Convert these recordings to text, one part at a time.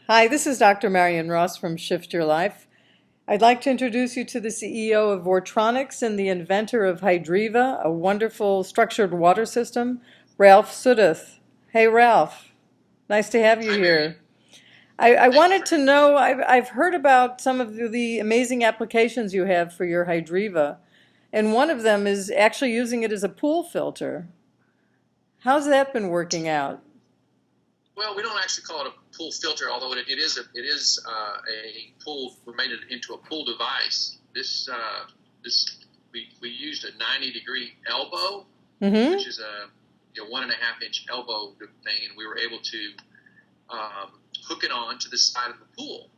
Hi, this is Dr. Marion Ross from Shift Your Life. I'd like to introduce you to the CEO of Vortronics and the inventor of Hydreva, a wonderful structured water system, Ralph Suddath. Hey, Ralph. Nice to have you Hi, Mary. here. I Thank you wanted for to having know, I've heard about some of the amazing applications you have for your Hydreva, and one of them is actually using it as a pool filter. How's that been working out? Well, we don't actually call it a pool filter, although a pool. We made it into a pool device. This we used a 90-degree elbow, Mm-hmm. which is a 1.5-inch elbow thing, and we were able to hook it on to the side of the pool.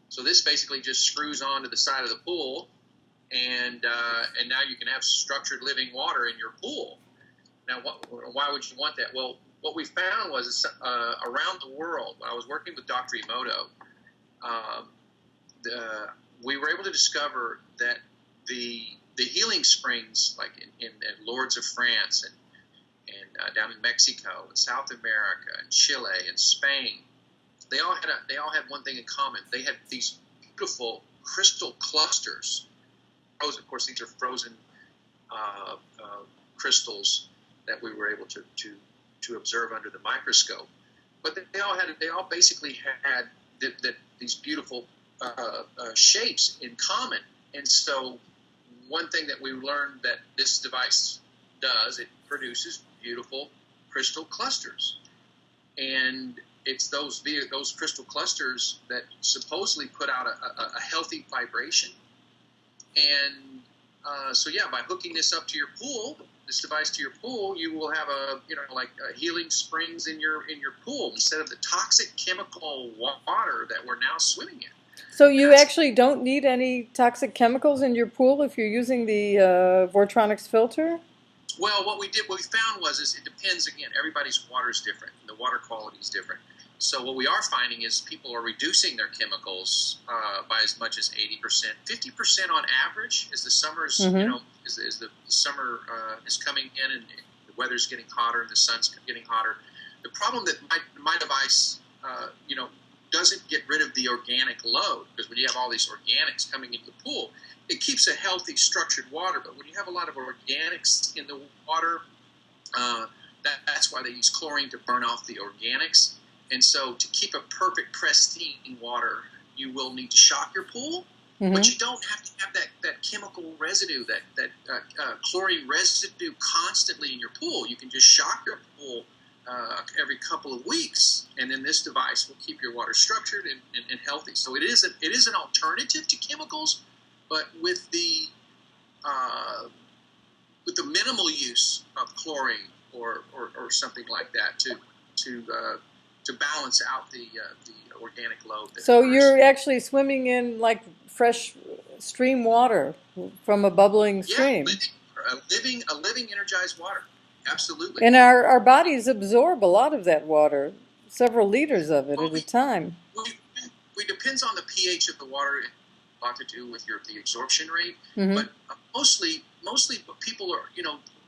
So this basically just screws on to the side of the pool, and now you can have structured living water in your pool. Now, why would you want that? Well, what we found was around the world, I was working with Dr. Emoto, um, we were able to discover that the healing springs, like in Lourdes of France and down in Mexico and South America and Chile and Spain, they all had one thing in common. They had these beautiful crystal clusters. Of course, these are frozen crystals that we were able to observe under the microscope. But they all basically had these beautiful shapes in common. And so one thing that we learned that this device does, it produces beautiful crystal clusters. And it's those crystal clusters that supposedly put out a healthy vibration. And so yeah, by hooking this device to your pool, you will have healing springs in your pool instead of the toxic chemical water that we're now swimming in. So And you that's actually don't need any toxic chemicals in your pool if you're using the Vortronics filter? Well, what we found is it depends again. Everybody's water is different, and the water quality is different. So what we are finding is people are reducing their chemicals by as much as 80%, 50% on average. As the summers, Mm-hmm. as the summer is coming in and the weather's getting hotter and the sun's getting hotter. The problem that my device, doesn't get rid of the organic load, because when you have all these organics coming into the pool, it keeps a healthy, structured water. But when you have a lot of organics in the water, that's why they use chlorine to burn off the organics. And so to keep a perfect, pristine water, you will need to shock your pool. But Mm-hmm. you don't have to have that chemical residue, that chlorine residue constantly in your pool. You can just shock your pool every couple of weeks, and then this device will keep your water structured and healthy. So it is an alternative to chemicals, but uh, with the minimal use of chlorine or something like that to balance out the organic load that So occurs. you're actually swimming in like fresh stream water from a bubbling Yeah, stream. a living energized water. Absolutely. And our bodies absorb a lot of that water, several liters of it Well, at a time. we, we depends on the pH of the water. It has a lot to do with the absorption rate, Mm-hmm. but mostly people are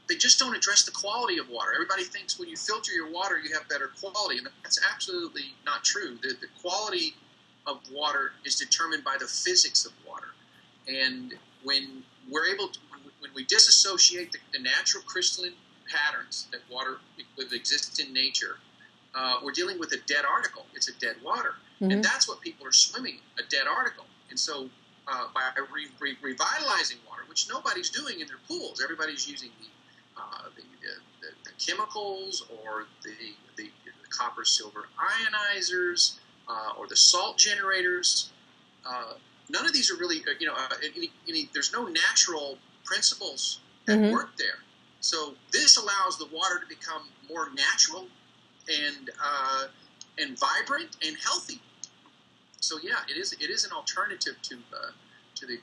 they just don't address the quality of water. Everybody thinks when you filter your water you have better quality, and that's absolutely not true. The quality of water is determined by the physics of water, and when we're able to when we disassociate the natural crystalline patterns that water that exist in nature, we're dealing with a dead article. It's a dead water. And Mm-hmm. that's what people are swimming, a dead article. And so by revitalizing water, which nobody's doing in their pools, everybody's using the chemicals or the copper silver ionizers or the salt generators. None of these are really, there's no natural principles at Mm-hmm. work there. So this allows the water to become more natural and vibrant and healthy. So yeah, it is an alternative to the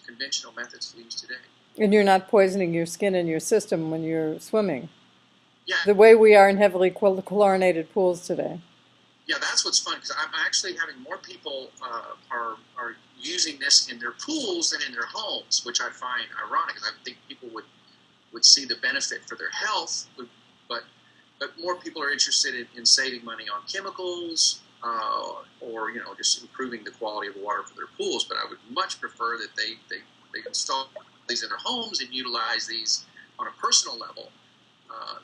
conventional methods we use today. And you're not poisoning your skin and your system when you're swimming, Yeah, the way we are in heavily chlorinated pools today. yeah, that's what's fun because I'm actually having more people are using this in their pools than in their homes, which I find ironic. I think people would see the benefit for their health, but but more people are interested in saving money on chemicals, or just improving the quality of water for their pools. But I would much prefer that they install these in their homes and utilize these on a personal level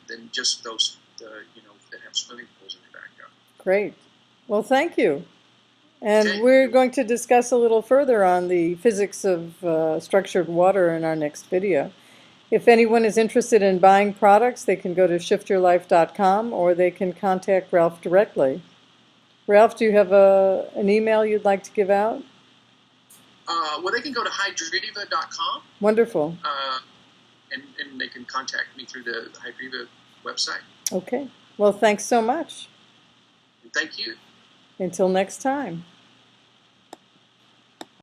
than just those that have swimming pools in their backyard. Great. Well, thank you. And Okay. we're going to discuss a little further on the physics of structured water in our next video. If anyone is interested in buying products, they can go to shiftyourlife.com or they can contact Ralph directly. Ralph, do you have an email you'd like to give out? Well, they can go to hydreva.com. Wonderful. And they can contact me through the Hydreva website. Okay. Well, thanks so much. Thank you. Until next time.